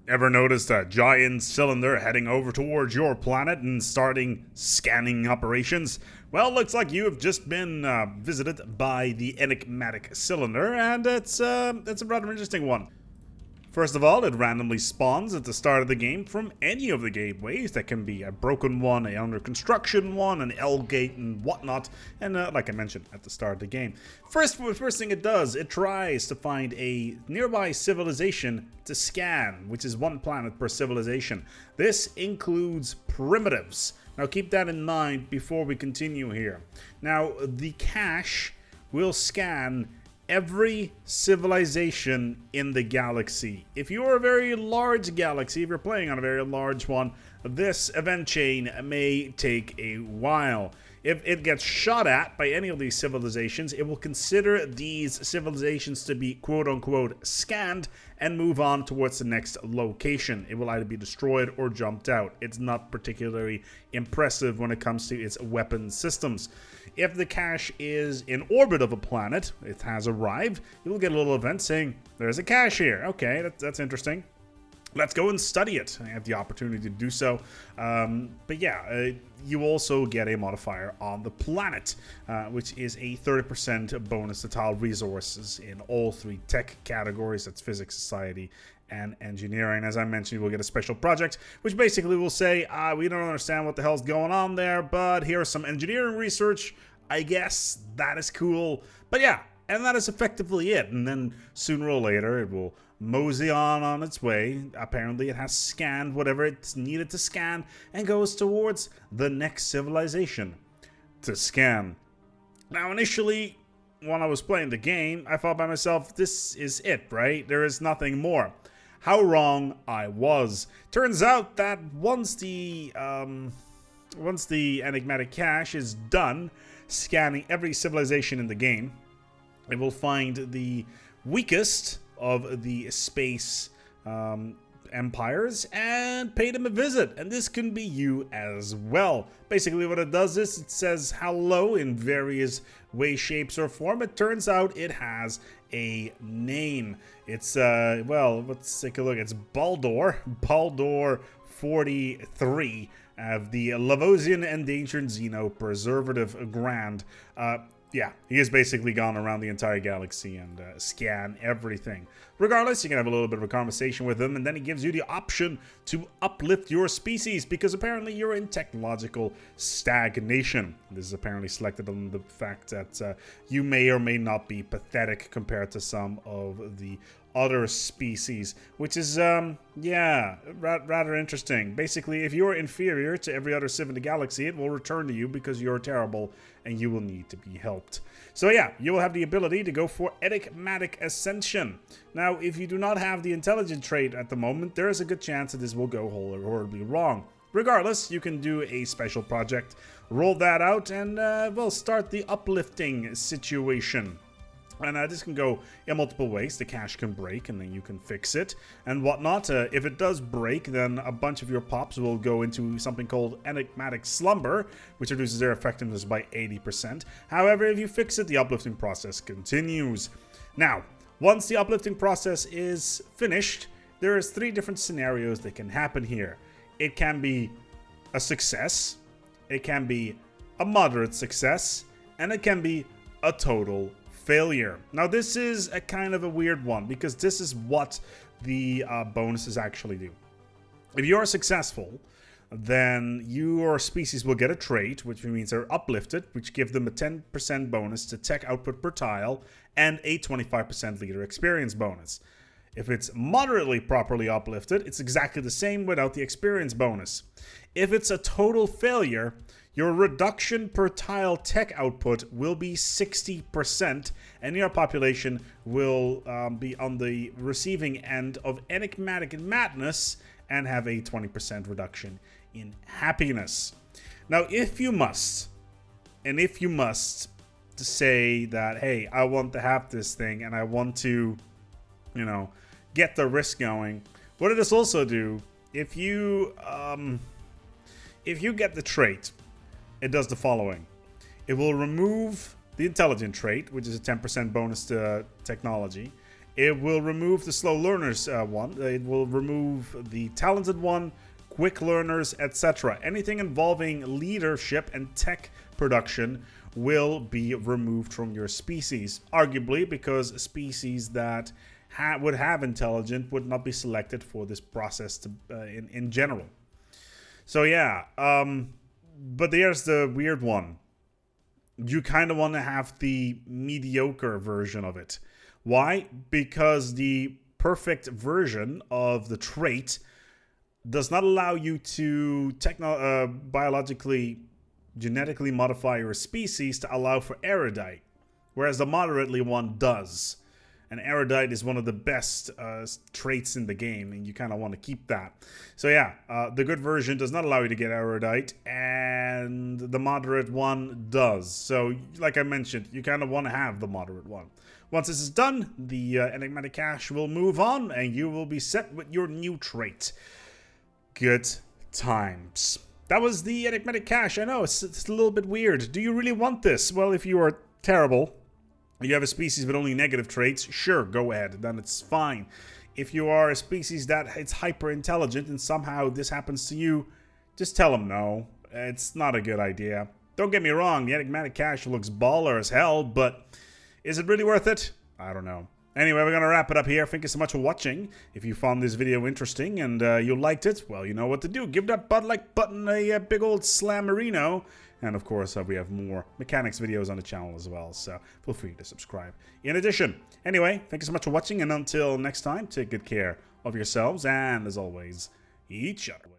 Ever noticed a giant cylinder heading over towards your planet and starting scanning operations? Well, looks like you have just been visited by the Enigmatic cylinder, and it's a rather interesting one. First of all, it randomly spawns at the start of the game from any of the gateways. That can be a broken one, a under construction one, an L gate, and whatnot. And like I mentioned at the start of the game, first thing it does, it tries to find a nearby civilization to scan, which is one planet per civilization. This includes primitives. Now keep that in mind before we continue here. Now the cache will scan every civilization in the galaxy. If you're a very large galaxy, if you're playing on a very large one, this event chain may take a while. If it gets shot at by any of these civilizations, it will consider these civilizations to be quote-unquote scanned and move on towards the next location. It will either be destroyed or jumped out. It's not particularly impressive when it comes to its weapon systems. If the cache is in orbit of a planet, it has arrived, you will get a little event saying, there's a cache here. Okay, that's interesting. Let's go and study it. I have the opportunity to do so. But yeah, you also get a modifier on the planet, which is a 30% bonus to tile resources in all three tech categories. That's physics, society, and engineering. As I mentioned, we'll get a special project, which basically will say, we don't understand what the hell's going on there, but here's some engineering research. I guess that is cool. But yeah, and that is effectively it. And then sooner or later, it will mosey on its way. Apparently it has scanned whatever it's needed to scan and goes towards the next civilization to scan. Now initially, when I was playing the game, I thought by myself, this is it, right? There is nothing more. How wrong I was. Turns out that once the enigmatic cache is done scanning every civilization in the game, it will find the weakest of the space empires and pay them a visit. And this can be you as well. Basically what it does is it says hello in various ways, shapes, or form. It turns out it has a name. It's well, let's take a look. It's Baldur 43 of the Lavosian Endangered Xeno Preservative Grand. Yeah, he has basically gone around the entire galaxy and scan everything. Regardless, you can have a little bit of a conversation with him, and then he gives you the option to uplift your species, because apparently you're in technological stagnation. This is apparently selected on the fact that you may or may not be pathetic compared to some of the other species, which is, yeah, rather interesting. Basically, if you're inferior to every other civ in the galaxy, it will return to you because you're terrible and you will need to be helped. So yeah, you will have the ability to go for Enigmatic Ascension. Now, if you do not have the intelligent trait at the moment, there is a good chance that this will go horribly wrong. Regardless, you can do a special project, roll that out, and we'll start the uplifting situation. And this can go in multiple ways. The cache can break and then you can fix it and whatnot. If it does break, then a bunch of your pops will go into something called Enigmatic Slumber, which reduces their effectiveness by 80%. However, if you fix it, the uplifting process continues. Now, once the uplifting process is finished, there is 3 different scenarios that can happen here. It can be a success, it can be a moderate success, and it can be a total failure. Now this is a kind of a weird one because this is what the bonuses actually do. If you are successful, then your species will get a trait, which means they're uplifted, which gives them a 10% bonus to tech output per tile and a 25% leader experience bonus. If it's moderately properly uplifted, it's exactly the same without the experience bonus. If it's a total failure, your reduction per tile tech output will be 60%, and your population will be on the receiving end of enigmatic madness and have a 20% reduction in happiness. Now, if you must to say that, hey, I want to have this thing and I want to, get the risk going, what does this also do? If you get the trait, it does the following. It will remove the intelligent trait, which is a 10% bonus to technology. It will remove the slow learners one. It will remove the talented one, quick learners, etc. Anything involving leadership and tech production will be removed from your species. Arguably because species that would have intelligent would not be selected for this process in general. So yeah, but there's the weird one. You kind of want to have the mediocre version of it. Why? Because the perfect version of the trait does not allow you to biologically, genetically modify your species to allow for erudite, whereas the moderately one does. And erudite is one of the best traits in the game, and you kind of want to keep that. So yeah, the good version does not allow you to get erudite, and the moderate one does. So like I mentioned, you kind of want to have the moderate one. Once this is done, the enigmatic cache will move on, and you will be set with your new trait. Good times. That was the enigmatic cache. I know, it's a little bit weird. Do you really want this? Well, if you are terrible, you have a species with only negative traits, sure, go ahead, then it's fine. If you are a species that it's hyper intelligent and somehow this happens to you, just tell them no. It's not a good idea. Don't get me wrong, the enigmatic cache looks baller as hell, but is it really worth it? I don't know. Anyway, we're going to wrap it up here. Thank you so much for watching. If you found this video interesting and you liked it, well, you know what to do. Give that like button a big old slammerino. And of course, we have more mechanics videos on the channel as well, so feel free to subscribe. In addition, anyway, thank you so much for watching, and until next time, take good care of yourselves, and as always, each other.